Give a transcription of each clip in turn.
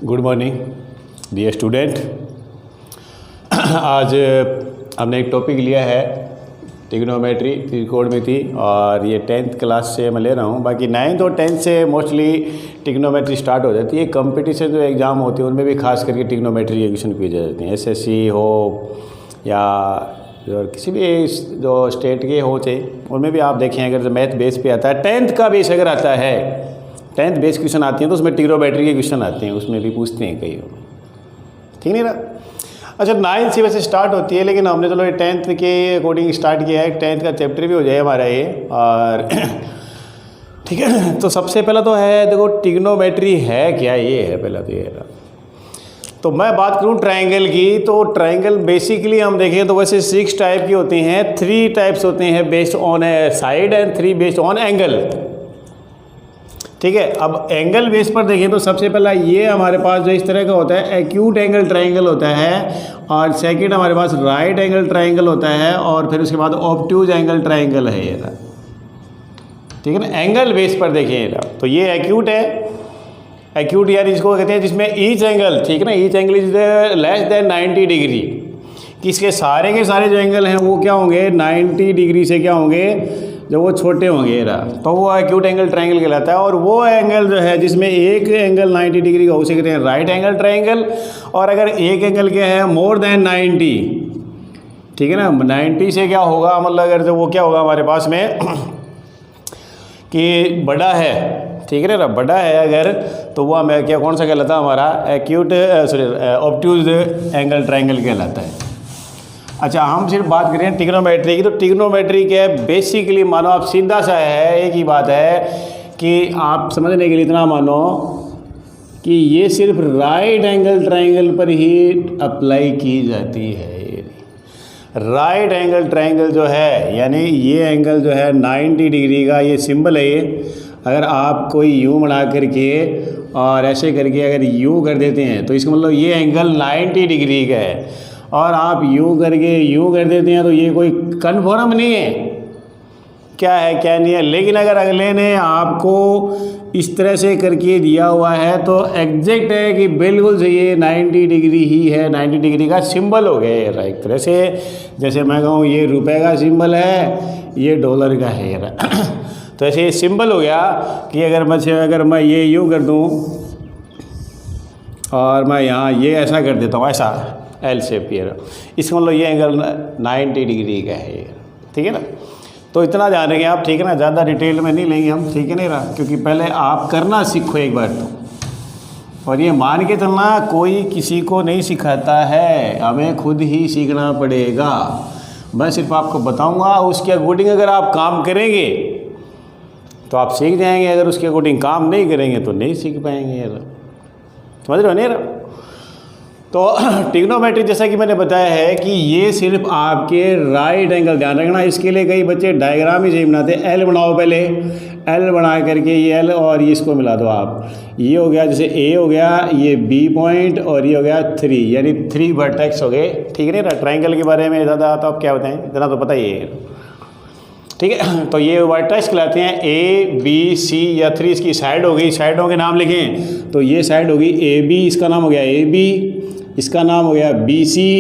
Good morning dear student. आज हमने एक टॉपिक लिया है ट्रिग्नोमेट्री, त्रिकोणमिति, और ये 10th क्लास से मैं ले रहा हूँ। बाकी 9th और 10th से मोस्टली ट्रिग्नोमेट्री स्टार्ट हो जाती है। कंपटीशन जो एग्ज़ाम होते हैं उनमें भी खास करके ट्रिग्नोमेट्री क्वेश्चन पूछे जाते हैं। एसएससी हो या किसी भी जो स्टेट के हो चाहे, उनमें भी आप देखें अगर मैथ बेस पे आता है, 10th का बेस अगर आता है, 10th बेस क्वेश्चन आते हैं तो उसमें ट्रिग्नोमेट्री के क्वेश्चन आते हैं, उसमें भी पूछते हैं कई। ठीक नहीं रहा। अच्छा, 9th से वैसे स्टार्ट होती है, लेकिन हमने चलो 10th के अकॉर्डिंग स्टार्ट किया है। 10th का चैप्टर भी हो जाए हमारा ये। और ठीक है, तो सबसे पहला तो है, देखो ट्रिग्नोमेट्री है क्या, ये है पहला तो ये। तो मैं बात करूं ट्रायंगल की, तो ट्रायंगल बेसिकली हम देखें तो वैसे 6 टाइप की होती हैं। 3 टाइप्स होते हैं based on side and 3 based on angle. ठीक है, अब एंगल बेस पर देखें तो सबसे पहला ये हमारे पास जो इस तरह का होता है एक्यूट एंगल ट्रायंगल होता है, और सेकंड हमारे पास राइट एंगल ट्रायंगल होता है, और फिर उसके बाद ऑब्ट्यूज एंगल ट्रायंगल है ये। ठीक है ना, एंगल बेस पर देखें तो ये एक्यूट है। एक्यूट यार इसको कहते हैं जिसमें ईच एंगल, ठीक है ना, each angle is less than 90 degree. किसके सारे के सारे जो एंगल हैं वो क्या होंगे, 90 डिग्री से क्या होंगे, जो वो छोटे होंगे तो वो एक्यूट एंगल ट्रायंगल कहलाता है। और वो एंगल जो है जिसमें एक एंगल 90 डिग्री का, उसे कहते हैं राइट एंगल ट्रायंगल। और अगर एक एंगल क्या है मोर देन 90, ठीक है ना, 90 से क्या होगा, मतलब अगर जो वो क्या होगा हमारे पास में कि बड़ा है, ठीक है ना, बड़ा है अगर, तो वो हमें क्या कौन सा कहलाता है, हमारा एक्यूट ऑब्ट्यूज एंगल ट्रायंगल कहलाता है। अच्छा, हम सिर्फ बात करें ट्रिग्नोमेट्री की, तो ट्रिग्नोमेट्री के बेसिकली मानो आप सीधा सा है, एक ही बात है कि आप समझने के लिए इतना मानो कि ये सिर्फ राइट एंगल ट्रायंगल पर ही अप्लाई की जाती है। राइट एंगल ट्रायंगल जो है, यानी ये एंगल जो है 90 डिग्री का, ये सिंबल है ये। अगर आप कोई यूँ बना करके और ऐसे करके अगर यूँ कर देते हैं तो इसका मतलब ये एंगल 90 डिग्री का है, और आप यूँ करके यूँ कर देते हैं तो ये कोई कन्फर्म नहीं है क्या है क्या नहीं है। लेकिन अगर अगले ने आपको इस तरह से करके दिया हुआ है तो एग्जैक्ट है कि बिल्कुल से ये 90 डिग्री ही है, 90 डिग्री का सिंबल हो गया एक तरह से। जैसे मैं कहूँ ये रुपए का सिंबल है, ये डॉलर का है तो ऐसे ये सिंबल हो गया कि अगर मैं ये यूँ कर दूँ और मैं यहाँ ये ऐसा कर देता हूँ, ऐसा एल शेप, ये इसका मतलब ये एंगल 90 डिग्री का है, ठीक है ना। तो इतना जान रहे आप, ठीक है ना, ज़्यादा डिटेल में नहीं लेंगे हम, ठीक है नहीं रहा, क्योंकि पहले आप करना सीखो एक बार तो। और ये मान के चलना, कोई किसी को नहीं सिखाता है, हमें खुद ही सीखना पड़ेगा। मैं सिर्फ आपको बताऊंगा, उसके अकॉर्डिंग अगर आप काम करेंगे तो आप सीख जाएंगे, अगर उसके अकॉर्डिंग काम नहीं करेंगे तो नहीं सीख पाएंगे। समझ रहे हो नहीं रहा। तो ट्रिग्नोमेट्री जैसा कि मैंने बताया है कि ये सिर्फ आपके राइट एंगल, ध्यान रखना, इसके लिए कई बच्चे डायग्राम ही सही बनाते हैं। एल बनाओ, पहले एल बना करके ये एल और ये इसको मिला दो आप, ये हो गया जैसे ए हो गया, ये बी पॉइंट, और ये हो गया 3, यानी 3 वर्टेक्स हो गए। ठीक है ना, ट्रायंगल के बारे में ज़्यादा तो आप क्या बताएं, इतना तो पता ही है, ठीक है। तो ये वर्टेक्स कहलाते हैं, ए बी सी या 3 इसकी साइड हो गई। साइडों के नाम लिखें तो ये साइड होगी ए बी, इसका नाम हो गया ए बी, इसका नाम हो गया बी सी,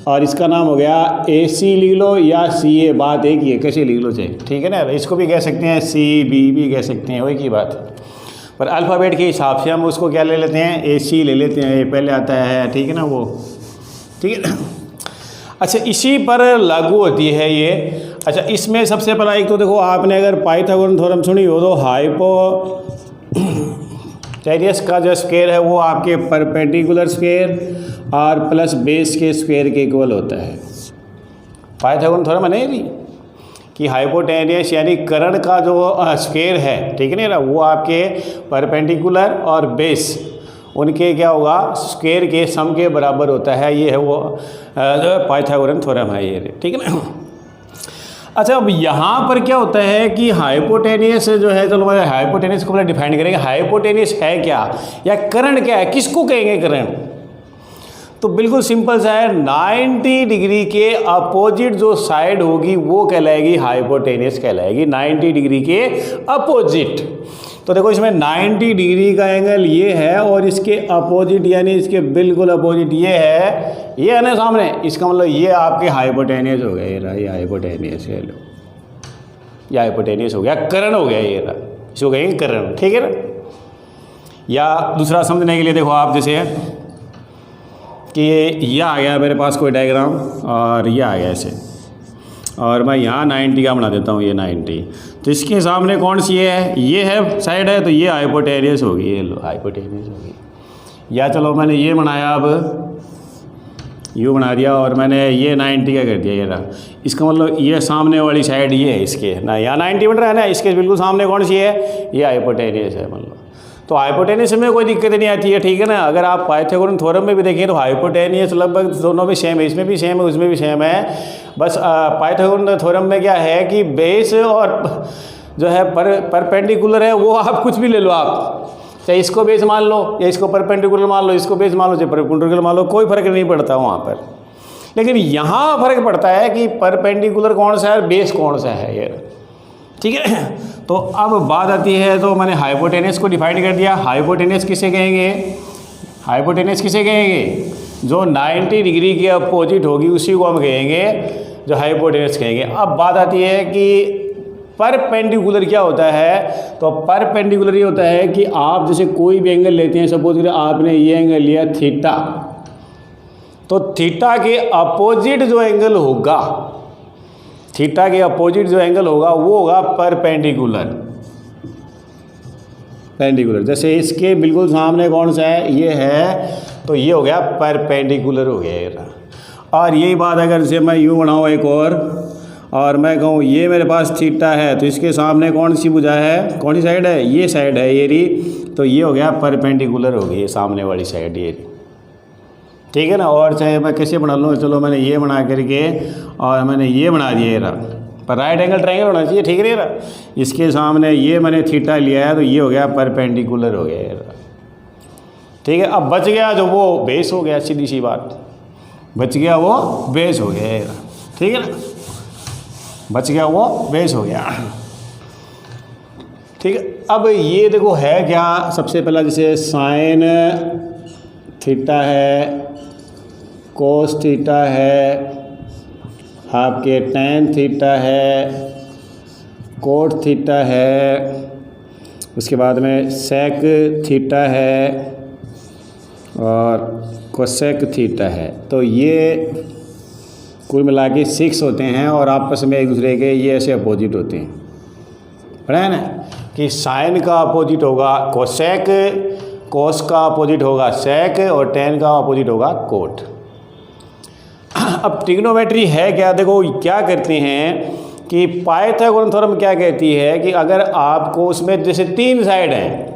और इसका नाम हो गया ए सी लिख लो या सी ए, बात एक ही है, कैसे लिख लो चाहिए, ठीक है ना। इसको भी कह सकते हैं सी बी भी कह सकते हैं, वही की बात है। पर अल्फ़ाबेट के हिसाब से हम उसको क्या ले लेते हैं, ए सी ले लेते हैं, ये पहले आता है, ठीक है ना वो, ठीक है। अच्छा, इसी पर लागू होती है ये। अच्छा, इसमें सबसे पहला एक तो देखो, आपने अगर पाइथागोरन थ्योरम सुनी हो तो हाइपोटेनियस का जो स्क्वायर है वो आपके परपेंडिकुलर स्क्वायर और प्लस बेस के स्क्वायर के इक्वल होता है। पाइथागोरन थ्योरम है नहीं कि हाइपोटेनियस यानी कर्ण का जो स्क्वायर है, ठीक है ना, वो आपके परपेंडिकुलर और बेस उनके क्या होगा, स्क्वायर के सम के बराबर होता है। ये है वो पाइथागोरन थ्योरम है ये, ठीक है ना। अच्छा, अब यहाँ पर क्या होता है कि हाइपोटेनियस जो है, चलो मैं हाइपोटेनियस को पहले डिफाइन करेंगे। हाइपोटेनियस है क्या, या कर्ण क्या है, किसको कहेंगे कर्ण। तो बिल्कुल सिंपल सा है, 90 डिग्री के अपोजिट जो साइड होगी वो कहलाएगी हाइपोटेनियस कहलाएगी, 90 डिग्री के अपोजिट। तो देखो इसमें 90 डिग्री का एंगल ये है और इसके अपोजिट यानी इसके बिल्कुल अपोजिट ये है ना सामने, इसका मतलब ये आपके हाइपोटेनियस हो गया, ये रहा ये हाइपोटेनियस है, लो ये हाइपोटेनियस हो गया, कर्ण हो गया ये रहा, इसको कहेंगे कर्ण, ठीक है ना। या दूसरा समझने के लिए देखो आप जैसे कि ये आ गया मेरे पास कोई डायग्राम और ये आ गया ऐसे, और मैं यहाँ 90 का बना देता हूँ, ये 90, तो इसके सामने कौन सी ये है साइड है, तो ये हाइपोटेनियस होगी, ये लो हाइपोटेनियस होगी। या चलो मैंने ये बनाया, अब यू बना दिया और मैंने ये 90 का कर दिया, ये रहा, इसका मतलब ये सामने वाली साइड ये है इसके ना, यहाँ 90 बन रहा है ना, इसके बिल्कुल सामने कौन सी है, ये हाइपोटेनियस है मतलब। तो हाइपोटेनियस में कोई दिक्कत नहीं आती है, ठीक है ना। अगर आप पाइथागोरन थ्योरम में भी देखें तो हाइपोटेनियस लगभग दोनों में सेम है, इसमें भी सेम है उसमें भी सेम है, बस पाइथागोरन थ्योरम में क्या है कि बेस और जो है परपेंडिकुलर है, वो आप कुछ भी ले लो, आप चाहे इसको बेस मान लो या इसको परपेंडिकुलर मान लो, इसको बेस मान लो चाहे परपेंडिकुलर मान लो, कोई फर्क नहीं पड़ता वहाँ पर। लेकिन यहाँ फर्क पड़ता है कि परपेंडिकुलर कौन सा है, बेस कौन सा है, ये ठीक है। तो अब बात आती है, तो मैंने हाइपोटेनियस को डिफाइन कर दिया। हाइपोटेनियस किसे कहेंगे, हाइपोटेनियस किसे कहेंगे, जो 90 डिग्री के अपोजिट होगी उसी को हम कहेंगे जो हाइपोटेनियस कहेंगे। अब बात आती है कि परपेंडिकुलर क्या होता है, तो परपेंडिकुलर ये होता है कि आप जैसे कोई भी एंगल लेते हैं, सपोज करें आपने ये एंगल लिया थीटा, तो थीटा के अपोजिट जो एंगल होगा, थीटा के अपोजिट जो एंगल होगा वो होगा परपेंडिकुलर, पेंडिकुलर। जैसे इसके बिल्कुल सामने कौन सा है, ये है, तो ये हो गया परपेंडिकुलर हो गया ये रहा। और यही बात अगर जैसे मैं यूँ बनाऊँ एक और मैं कहूँ ये मेरे पास थीटा है, तो इसके सामने कौन सी भुजा है, कौन सी साइड है, ये साइड है ये रही, तो ये हो गया परपेंडिकुलर हो गई ये सामने वाली साइड ये, ठीक है ना। और चाहे मैं कैसे बना लूँ, चलो मैंने ये बना करके और मैंने ये बना दिया ये रहा, पर राइट एंगल ट्रायंगल होना चाहिए, ठीक है ना। इसके सामने ये मैंने थीटा लिया है, तो ये हो गया परपेंडिकुलर हो गया ये रहा, ठीक है। अब बच गया जो वो बेस हो गया, सीधी सी बात, बच गया वो बेस हो गया ये रहा, ठीक है ना, बच गया वो बेस हो गया, ठीक है। अब ये देखो है क्या, सबसे पहला जैसे साइन थीटा है, कोस थीटा है, आपके टैन थीटा है, कोट थीटा है, उसके बाद में सेक थीटा है और कोसेक थीटा है। तो ये कुल मिला के 6 होते हैं और आपस में एक दूसरे के ये ऐसे अपोजिट होते हैं, पढ़ा है ना, कि साइन का अपोजिट होगा कोसेक, कोस का अपोजिट होगा सेक और टेन का अपोजिट होगा कोट। अब ट्रिग्नोमेट्री है क्या, देखो क्या करते हैं कि पाइथागोरन थ्योरम क्या कहती है कि अगर आपको उसमें जैसे 3 साइड हैं,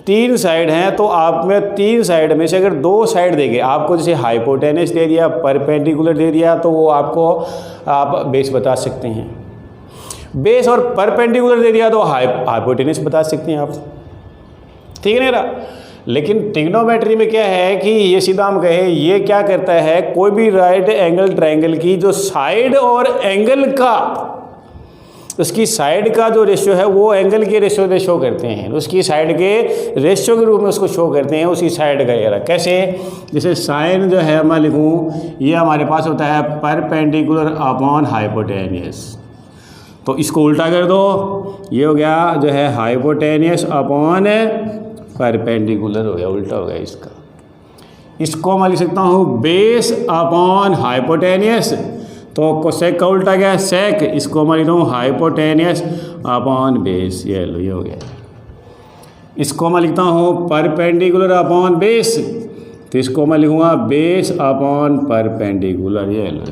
3 साइड हैं, तो आप में 3 साइड में से अगर 2 साइड देंगे, आपको जैसे हाइपोटेनस दे दिया, परपेंडिकुलर दे दिया, तो वो आपको आप बेस बता सकते हैं। बेस और परपेंडिकुलर दे दिया तो हाइपोटेनस बता सकते हैं आप, ठीक है ना। लेकिन ट्रिग्नोमेट्री में क्या है कि ये सीधा हम कहें, ये क्या करता है, कोई भी राइट एंगल ट्रायंगल की जो साइड और एंगल का, उसकी साइड का जो रेशियो है वो एंगल के रेशियो से शो करते हैं, उसकी साइड के रेशियो के रूप में उसको शो करते हैं, उसी साइड का एरिया। कैसे, जैसे साइन जो है मैं लिखूँ, ये हमारे पास होता है परपेंडिकुलर अपॉन हाइपोटेनियस, तो इसको उल्टा कर दो, ये हो गया जो है हाइपोटेनियस अपॉन परपेंडिकुलर हो गया, उल्टा हो गया इसका। इसको मैं लिख सकता हूँ बेस अपॉन हाइपोटेनियस, तो कोसेक का उल्टा क्या है सेक, इसको मैं लिखता हूँ हाइपोटेनियस अपॉन बेस, ये लो ये हो गया। इसको मैं लिखता हूँ परपेंडिकुलर अपॉन बेस, तो इसको मैं लिखूँगा बेस अपॉन परपेंडिकुलर, ये लो।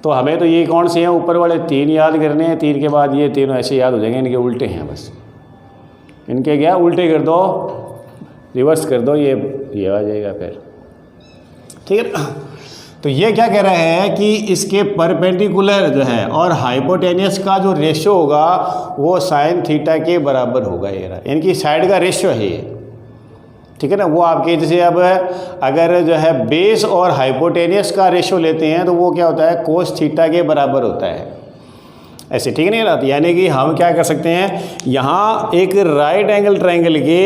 तो हमें तो ये कौन से हैं, ऊपर वाले 3 याद करने हैं, 3 के बाद ये तीनों ऐसे याद हो जाएंगे, इनके उल्टे हैं, बस इनके क्या उल्टे कर दो, रिवर्स कर दो, ये आ जाएगा फिर, ठीक है। तो ये क्या कह रहे हैं कि इसके परपेंडिकुलर जो है और हाइपोटेनियस का जो रेशियो होगा वो साइन थीटा के बराबर होगा, ये रहा, इनकी साइड का रेशियो है ये, ठीक है ना। वो आपके जैसे अब अगर जो है बेस और हाइपोटेनियस का रेशियो लेते हैं तो वो क्या होता है, कोस थीटा के बराबर होता है। ऐसे, ठीक है नहीं रहा। यानी कि हम क्या कर सकते हैं, यहाँ एक राइट एंगल ट्रायंगल के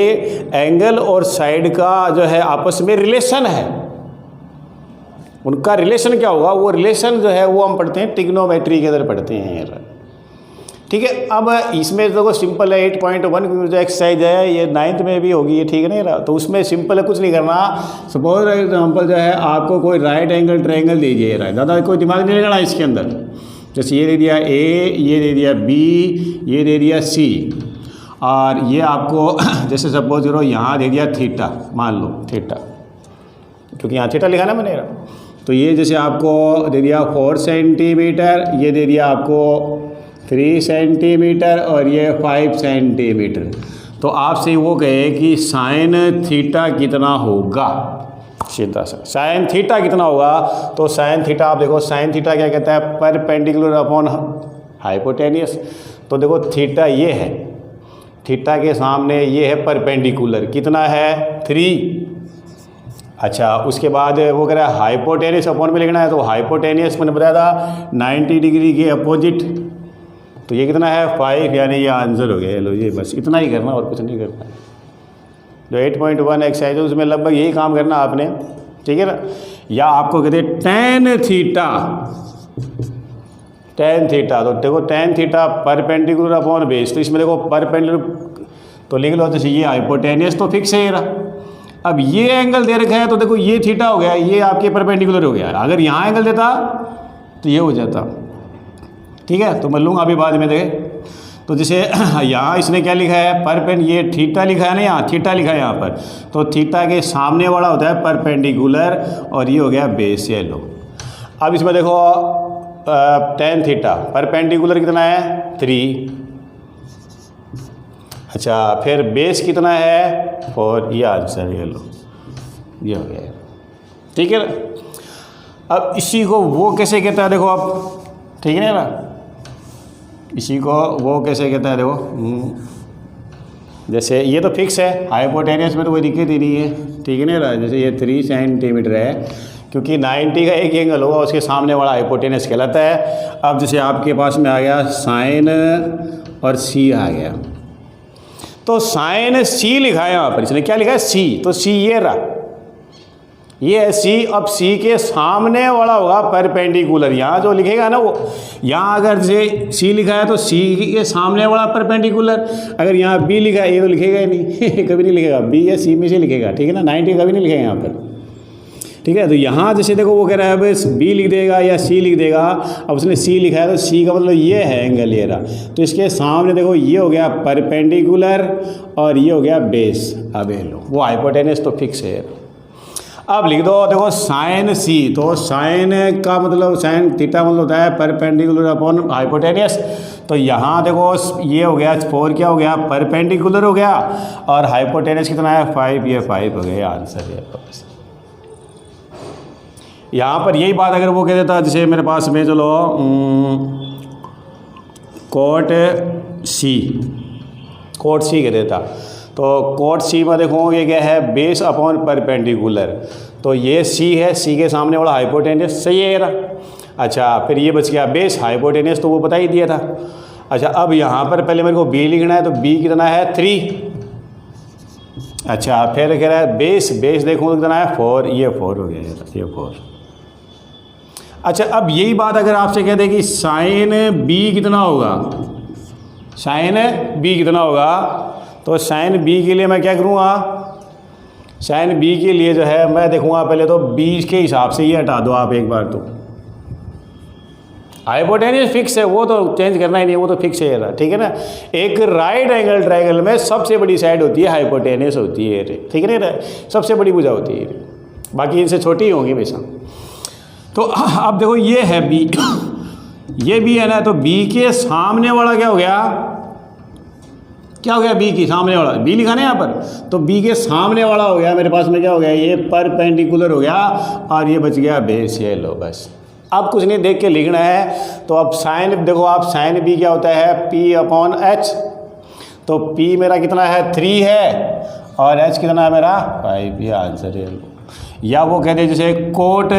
एंगल और साइड का जो है आपस में रिलेशन है, उनका रिलेशन क्या होगा, वो रिलेशन जो है वो हम पढ़ते हैं ट्रिग्नोमेट्री के अंदर पढ़ते हैं, ठीक है। अब इसमें देखो सिंपल है, 8.1 जो एक्सरसाइज है ये 9th में भी होगी, ये ठीक नहीं रहा। तो उसमें सिंपल है, कुछ नहीं करना। सपोज एग्जाम्पल जो है आपको कोई राइट एंगल ट्रायंगल दीजिए, ज़्यादा कोई दिमाग नहीं लगाना इसके अंदर। जैसे ये दे दिया ए, ये दे दिया बी, ये दे दिया सी, और ये आपको जैसे सपोज करो यहाँ दे दिया थीटा, मान लो थीटा, क्योंकि यहाँ थीटा लिखा ना मैंने। तो ये जैसे आपको दे दिया 4 सेंटीमीटर, ये दे दिया आपको 3 सेंटीमीटर और ये 5 सेंटीमीटर। तो आपसे वो कहे कि साइन थीटा कितना होगा, सीधा सा साइन थीटा कितना होगा। तो साइन थीटा आप देखो, साइन थीटा क्या कहता है, परपेंडिकुलर अपॉन हाइपोटेनियस। तो देखो थीटा ये है, थीटा के सामने ये है परपेंडिकुलर, कितना है 3। अच्छा, उसके बाद वो कह रहा है हाइपोटेनियस अपॉन में लिखना है, तो हाइपोटेनियस मैंने बताया था 90 डिग्री के अपोजिट। तो ये कितना है 5, यानी ये आंसर हो गया। लो ये बस इतना ही करना और कुछ नहीं करना। जो 8.1 एक्सरसाइज है उसमें लगभग यही काम करना आपने, ठीक है ना। या आपको कहते हैं टेन थीटा, टेन थीटा। तो देखो tan theta perpendicular upon base, तो इसमें देखो परपेंडिकुलर तो लिख लो। जैसे ये हाइपोटेनियस तो फिक्स है ये रहा। अब ये एंगल दे रखा है तो देखो ये थीटा हो गया, ये आपके परपेंडिकुलर हो गया। अगर यहाँ एंगल देता तो ये हो जाता, ठीक है। तो मैं लूँगा अभी बाद में देखे। तो जैसे यहाँ इसने क्या लिखा है, परपेंड, ये थीटा लिखा है ना, यहाँ थीटा लिखा है यहाँ पर। तो थीटा के सामने वाला होता है परपेंडिकुलर, और ये हो गया बेस, ये लो। अब इसमें देखो टेन थीटा, परपेंडिकुलर कितना है 3। अच्छा, फिर बेस कितना है 4, ये आंसर, ये लो, ये हो गया, ठीक है ना। अब इसी को वो कैसे कहता है देखो अब, ठीक है ना। इसी को वो कैसे कहता है देखो, जैसे ये तो फिक्स है, हाइपोटेनियस में तो कोई दिक्कत ही नहीं है, ठीक है ना। जैसे ये 3 सेंटीमीटर है, क्योंकि 90 का एक एंगल होगा, उसके सामने वाला हाइपोटेनियस कहलाता है। अब जैसे आपके पास में आ गया साइन और सी आ गया, तो साइन सी लिखा है यहाँ पर, इसने क्या लिखा है सी। तो सी ये रहा, ये है सी। अब सी के सामने वाला होगा परपेंडिकुलर, यहाँ जो लिखेगा ना वो, यहाँ अगर जैसे सी लिखा है तो सी के सामने वाला परपेंडिकुलर। अगर यहाँ बी लिखा है, ये तो लिखेगा ही नहीं कभी नहीं लिखेगा, बी या सी में से लिखेगा, ठीक है ना। 90 कभी नहीं लिखेगा यहाँ पर, ठीक है। तो यहाँ जैसे देखो वो कह रहा है अब बी लिख देगा या सी लिख देगा। अब उसने सी लिखा है तो सी का मतलब ये है एंगल ये रहा। तो इसके सामने देखो ये हो गया परपेंडिकुलर और ये हो गया बेस। अब ये लो, वो हाइपोटेनियस तो फिक्स है। अब लिख दो देखो साइन सी, तो साइन का मतलब साइन थीटा मतलब होता है परपेंडिकुलर अपॉन हाइपोटेनियस। तो यहाँ देखो ये हो गया 4, क्या हो गया परपेंडिकुलर हो गया, और हाइपोटेनियस कितना है 5, ये 5 हो गया, आंसर है। यहाँ पर यही बात अगर वो कह देता, जैसे मेरे पास में चलो कोट सी कह देता, तो कोट सी में देखो ये क्या है बेस अपॉन परपेंडिकुलर। तो ये सी है, सी के सामने वाला हाइपोटेनियस, सही है ना। अच्छा, फिर ये बच गया बेस, हाइपोटेनियस तो वो बता ही दिया था। अच्छा, अब यहाँ पर पहले मेरे को बी लिखना है, तो बी कितना है 3। अच्छा, फिर कह रहा है बेस देखो कितना है 4, ये 4 हो गया, ये 4। अच्छा, अब यही बात अगर आपसे कह दे कि साइन बी कितना होगा, साइन बी कितना होगा, तो साइन बी के लिए मैं क्या करूँगा, साइन बी के लिए जो है मैं देखूँगा पहले तो बी के हिसाब से ये हटा दो आप एक बार। तो हाइपोटेनियस फिक्स है, वो तो चेंज करना ही नहीं है, वो तो फिक्स है, ठीक है ना। एक राइट एंगल ट्रायंगल में सबसे बड़ी साइड होती है हाइपोटेनियस होती है, ठीक है ना, सबसे बड़ी भुजा होती है, बाकी इनसे छोटी ही होंगी हमेशा। तो अब देखो ये है बी, ये बी है ना, तो बी के सामने वाला क्या हो गया, क्या हो गया बी के सामने वाला, बी लिखा ना यहाँ पर, तो बी के सामने वाला हो गया मेरे पास में, क्या हो गया ये परपेंडिकुलर हो गया, और ये बच गया बेस, ये लो बस। अब कुछ नहीं देख के लिखना है। तो अब साइन देखो आप, साइन बी क्या होता है पी अपॉन एच। तो पी मेरा कितना है 3 है, और एच कितना है मेरा 5, ये आंसर है। या वो कहते हैं जैसे कोट,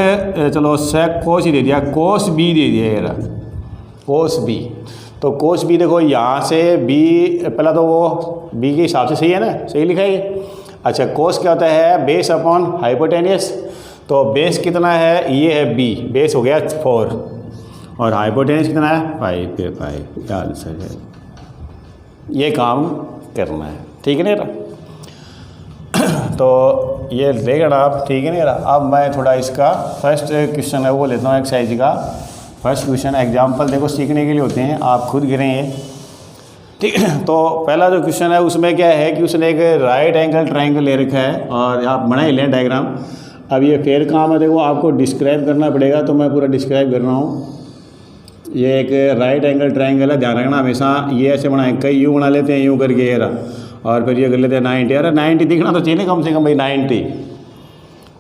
चलो सेक कोस ही दे दिया, कोस बी दे दिया, ये कोस बी। तो कोस बी देखो यहाँ से बी, पहला तो वो बी के हिसाब से सही है ना, सही लिखा है ये। अच्छा कोस क्या होता है, बेस अपॉन हाइपोटेनियस। तो बेस कितना है, ये है बी, बेस हो गया 4 और हाइपोटेनियस कितना है 5 पे 5, आंसर है। ये काम करना है, ठीक है ना। तो ये लेगा ना आप, ठीक है ना। अब मैं थोड़ा इसका फर्स्ट क्वेश्चन है वो लेता हूँ एक्सरसाइज का। फर्स्ट क्वेश्चन एग्जाम्पल देखो सीखने के लिए होते हैं, आप खुद गिरें ये, ठीक है। तो पहला जो क्वेश्चन है उसमें क्या है कि उसने एक राइट एंगल ट्रायंगल ले रखा है और आप बना ही लें डायग्राम। अब ये फेर काम है, देखो आपको डिस्क्राइब करना पड़ेगा, तो मैं पूरा डिस्क्राइब कर रहा हूँ। ये एक राइट एंगल ट्रायंगल है, ध्यान रखना हमेशा। ये ऐसे बनाए, कई यूँ बना लेते हैं, यूँ करके ये रहा, और फिर ये कर लेते हैं 90। अरे 90 दिखना तो चाहिए कम से कम भाई 90,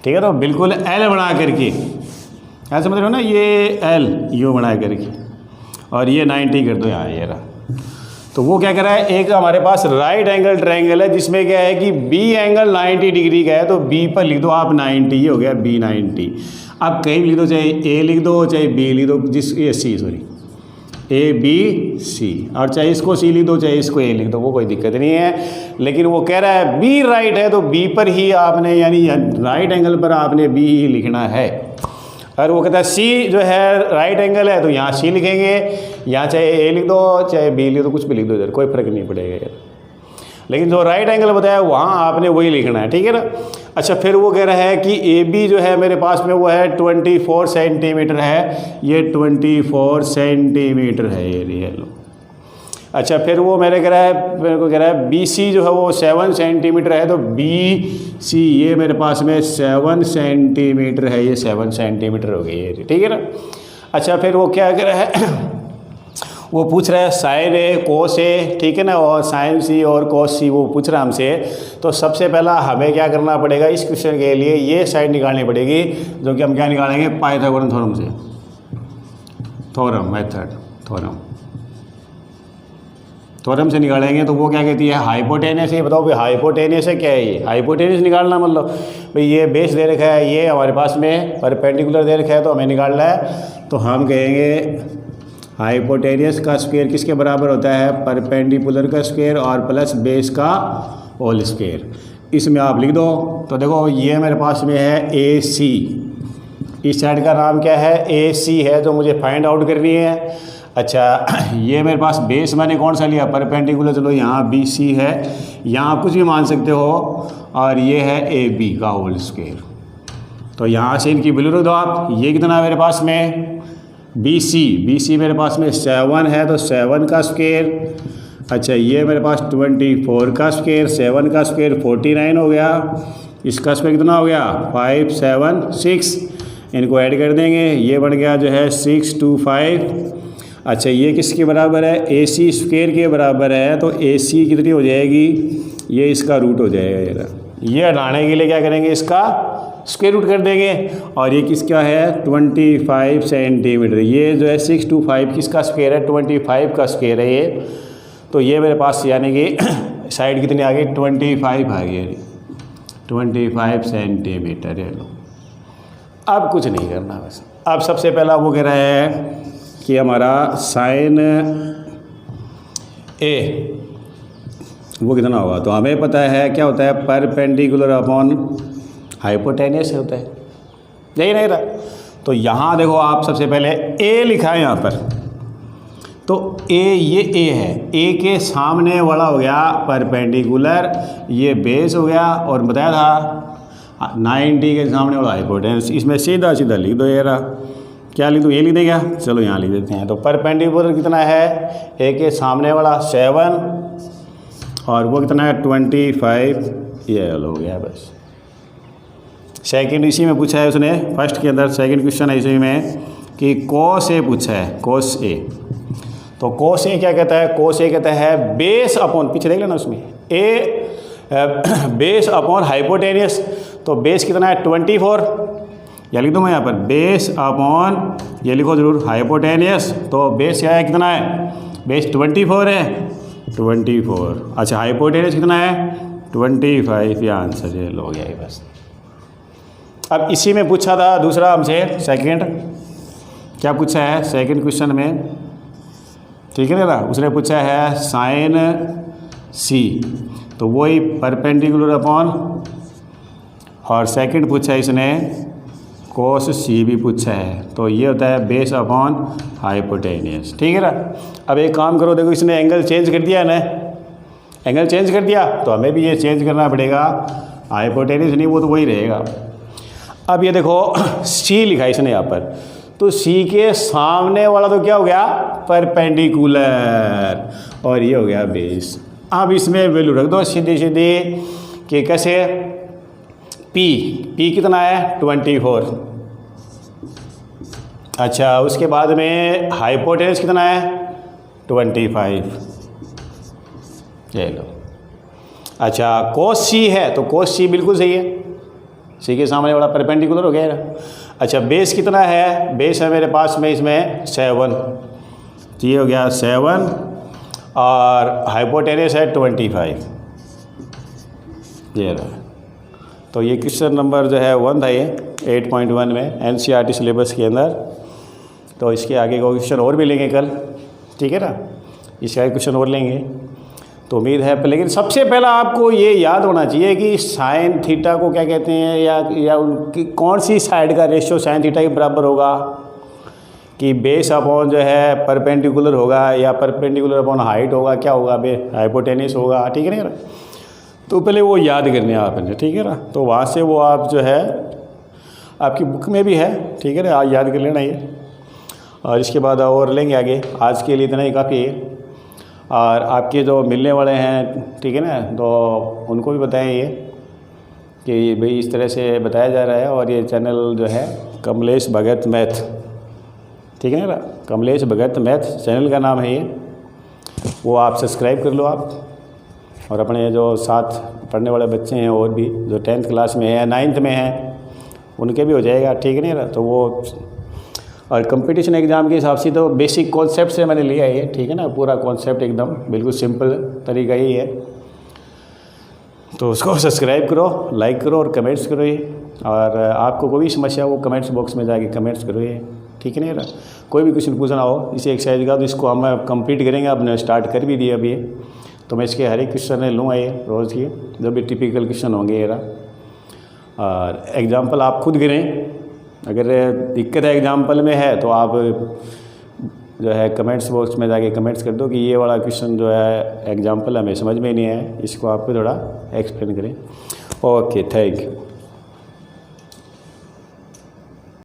ठीक है। तो बिल्कुल एल बना करके, ऐसे समझ रहे हो ना, ये एल यूँ बना करके और ये 90 कर दो यहाँ, ये रहा। तो वो क्या कर रहा है, एक हमारे पास राइट एंगल ट्रायंगल है जिसमें क्या है कि बी एंगल 90 डिग्री का है, तो बी पर लिख दो आप 90, ये हो गया बी 90। अब कहीं भी लिख दो, चाहे ए लिख दो चाहे बी लिख दो, जिस ये सी सॉरी ए बी सी, और चाहे इसको सी लिख दो चाहे इसको ए लिख दो, वो कोई दिक्कत नहीं है। लेकिन वो कह रहा है बी राइट है, तो बी पर ही आपने, यानी राइट एंगल पर आपने बी ही लिखना है। और वो कहता है सी जो है राइट एंगल है, तो यहाँ सी लिखेंगे, यहाँ चाहे ए लिख दो चाहे बी लिख दो, कुछ भी लिख दो इधर, कोई फर्क नहीं पड़ेगा यार। लेकिन जो राइट एंगल बताया वहाँ आपने वही लिखना है, ठीक है ना। अच्छा फिर वो कह रहा है कि ए बी जो है मेरे पास में वो है 24 सेंटीमीटर है, ये 24 सेंटीमीटर है ये लो। अच्छा फिर वो मेरे को कह रहा है बी सी जो है वो 7 सेंटीमीटर है, तो बी सी ये मेरे पास में 7 सेंटीमीटर है, ये 7 सेंटीमीटर हो गई ये, ठीक है ना। अच्छा फिर वो क्या कह रहा है वो पूछ रहा है साइन ए कोस ए, ठीक है ना, और साइन सी और कोस सी वो पूछ रहा है हमसे। तो सबसे पहला हमें क्या करना पड़ेगा इस क्वेश्चन के लिए, ये साइड निकालनी पड़ेगी, जो कि हम क्या निकालेंगे, पाइथागोरस थ्योरम से, थ्योरम मेथड, थ्योरम से निकालेंगे। तो वो क्या कहती है, हाइपोटेनियस। ये बताओ भाई हाइपोटेनियस है क्या है, ये हाइपोटेनियस निकालना, मतलब भाई ये बेस दे रखा है, ये हमारे पास में परपेंडिकुलर दे रखा है, तो हमें निकालना है। तो हम कहेंगे हाइपोटेनियस का स्क्वायर किसके बराबर होता है, परपेंडिकुलर का स्क्वायर और प्लस बेस का होल स्क्वायर। इसमें आप लिख दो। तो देखो ये मेरे पास में है ए सी, इस साइड का नाम क्या है, ए सी है, जो मुझे फाइंड आउट करनी है। अच्छा ये मेरे पास बेस मैंने कौन सा लिया, परपेंडिकुलर, चलो यहाँ बी सी है, यहाँ आप कुछ भी मान सकते हो, और ये है ए बी का होल स्क्वायर। तो यहाँ से इनकी वैल्यू रख दो आप। ये कितना है मेरे पास में, बी सी मेरे पास में 7 है, तो 7 का स्क्वायर। अच्छा ये मेरे पास 24 का स्क्वायर, 7 का स्क्वायर 49 हो गया, इसका स्क्वायर कितना हो गया 5 7 6, इनको ऐड कर देंगे, ये बन गया जो है 625। अच्छा ये किसके बराबर है, ए सी स्क्वायर के बराबर है, तो ए सी कितनी हो जाएगी, ये इसका रूट हो जाएगा। ये हटाने के लिए क्या करेंगे, इसका स्क्वायर रूट कर देंगे, और ये किसका है 25 सेंटीमीटर। ये जो है 625 किसका स्क्वायर है, 25 का स्क्वायर है ये। तो ये मेरे पास यानी कि साइड कितनी आ गई 25 आ गई, 25 सेंटीमीटर है। लो अब कुछ नहीं करना बस। अब सबसे पहला वो कह रहा है कि हमारा साइन ए वो कितना होगा, तो हमें पता है क्या होता है, परपेंडिकुलर अपॉन हाइपोटेनियस होता है, यही नहीं रहा। तो यहाँ देखो आप सबसे पहले ए लिखा है यहाँ पर, तो ए, ये ए है, ए के सामने वाला हो गया परपेंडिकुलर, ये बेस हो गया, और बताया था 90 के सामने वाला हाइपोटेनियस। इसमें सीधा सीधा लिख दो, ये रहा, क्या लिख दो, ये लिख देगा, चलो यहाँ लिख देते हैं। तो परपेंडिकुलर कितना है, ए के सामने वाला 7, और वो कितना है 25, ये हो गया बस। सेकंड इसी में पूछा है उसने, फर्स्ट के अंदर सेकंड क्वेश्चन है इसी में कि कोस ए पूछा है, कोस ए। तो कोस ए क्या कहता है, कोस ए कहता है बेस अपॉन, पीछे देख लेना उसमें, ए बेस अपॉन हाइपोटेनियस। तो बेस कितना है 24, या लिख दूँ मैं यहाँ पर, बेस अपॉन, ये लिखो जरूर, हाइपोटेनियस। तो बेस क्या है, कितना है, बेस 24 है, 24। अच्छा हाइपोटेनियस कितना है 25, या आंसर ये लो गया बस। अब इसी में पूछा था दूसरा हमसे, सेकंड क्या पूछा है सेकंड क्वेश्चन में, ठीक है ना। उसने पूछा है साइन सी, तो वही परपेंडिकुलर अपॉन, और सेकंड पूछा है इसने कोस सी भी पूछा है, तो ये होता है बेस अपॉन हाइपोटेनियस। ठीक है ना। अब एक काम करो, देखो इसने एंगल चेंज कर दिया ना, एंगल चेंज कर दिया तो हमें भी ये चेंज करना पड़ेगा, हाइपोटेनियस नहीं वो तो वही रहेगा। अब ये देखो सी लिखा है इसने यहाँ पर, तो सी के सामने वाला तो क्या हो गया, परपेंडिकुलर, और ये हो गया बेस। अब इसमें वैल्यू रख दो सीधी सीधी कि कैसे, पी कितना है 24। अच्छा, उसके बाद में हाइपोटेनस कितना है 25, ये लो। अच्छा, कोस सी है तो कोस सी बिल्कुल सही है, सी के सामने वाला परपेंडिकुलर हो गया ना। अच्छा, बेस कितना है, बेस है मेरे पास में इसमें 7, तो ये हो गया 7, और हाइपोटेनस है 25, ये रहा। तो ये क्वेश्चन नंबर जो है 1 था ये 8.1 में NCERT सिलेबस के अंदर। तो इसके आगे का क्वेश्चन और भी लेंगे कल, ठीक है ना, इसके आगे क्वेश्चन और लेंगे। तो उम्मीद है, लेकिन सबसे पहला आपको ये याद होना चाहिए कि साइन थीटा को क्या कहते हैं, या उनकी कौन सी साइड का रेशियो साइन थीटा के बराबर होगा, कि बेस अपॉन जो है परपेंडिकुलर होगा, या परपेंडिकुलर अपॉन हाइट होगा, क्या होगा, हाइपोटेनियस होगा। ठीक है ना। तो पहले वो याद करने आपने, ठीक है ना। तो वहाँ से वो आप जो है आपकी बुक में भी है, ठीक है ना, आज याद कर लेना ये, और इसके बाद और लेंगे आगे। आज के लिए इतना ही काफ़ी है। और आपके जो मिलने वाले हैं, ठीक है ना, तो उनको भी बताएं ये कि भाई इस तरह से बताया जा रहा है। और ये चैनल जो है कमलेश भगत मैथ, ठीक है ना, कमलेश भगत मैथ चैनल का नाम है ये, वो आप सब्सक्राइब कर लो आप। और अपने जो साथ पढ़ने वाले बच्चे हैं और भी जो 10th क्लास में है, 9th में हैं, उनके भी हो जाएगा, ठीक है ना। तो वो, और कंपटीशन एग्ज़ाम के हिसाब से तो बेसिक कॉन्सेप्ट से मैंने लिया है ये, ठीक है ना, पूरा कॉन्सेप्ट एकदम बिल्कुल सिंपल तरीका ही है। तो उसको सब्सक्राइब करो, लाइक करो और कमेंट्स करो ये। और आपको कोई भी समस्या हो कमेंट्स बॉक्स में जाके कमेंट्स करो ये, ठीक है ना। कोई भी क्वेश्चन पूछना हो इसी एक्सरसाइज का, तो इसको हम कंप्लीट करेंगे। आपने स्टार्ट कर भी दिया अभी, तो मैं इसके हर एक क्वेश्चन लूँगा ये रोज़ की, जो भी टिपिकल क्वेश्चन होंगे ये रहा। और एग्जाम्पल आप खुद गिरें, अगर दिक्कत है एग्जाम्पल में है तो आप जो है कमेंट्स बॉक्स में जाके कमेंट्स कर दो कि ये वाला क्वेश्चन जो है एग्जाम्पल हमें समझ में नहीं है, इसको आप थोड़ा एक्सप्लेन करें। Okay, thank you.